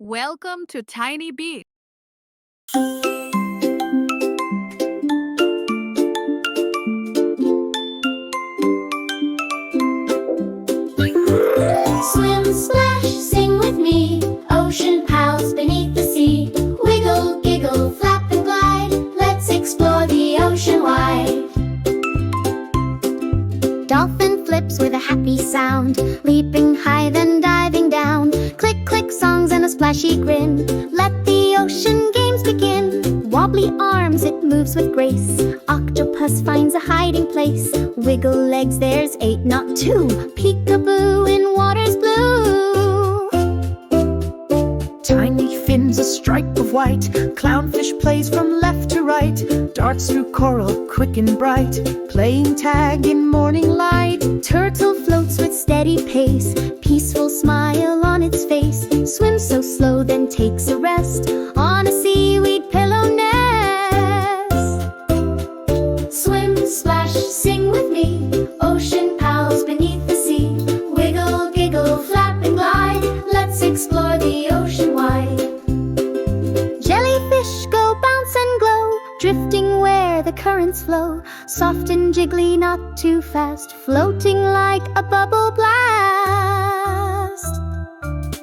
Welcome to Tiny Beat. Swim, splash, sing with me, ocean pals beneath the sea. Wiggle, giggle, flap and glide, let's explore the ocean wide. Dolphin flips with a happy sound, leaping high then diving down. Click, click songs and a splashy grin, let the ocean games begin. Wobbly arms, it moves with grace, octopus finds a hiding place. Wiggle legs, there's 8 not 2, peekaboo in water's blue. Tiny fins, a stripe of white, clownfish plays from left to right, darts through coral quick and bright, playing tag in morning light. Turtle floats with steady pace, peaceful smile on its face. Swims so slow then takes a rest on a seaweed pillow nest. Swim, splash, sing with me, ocean pals beneath the sea. Wiggle, giggle, flap and glide, let's explore the ocean wide. Jellyfish go bounce and glow, drifting where the currents flow. Soft and jiggly, not too fast, floating like a bubble blast.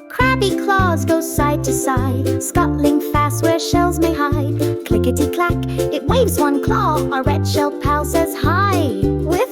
Crabby claws go side to side, scuttling fast where shells may hide. Clickety-clack, it waves one claw, our red shell pal says hi. With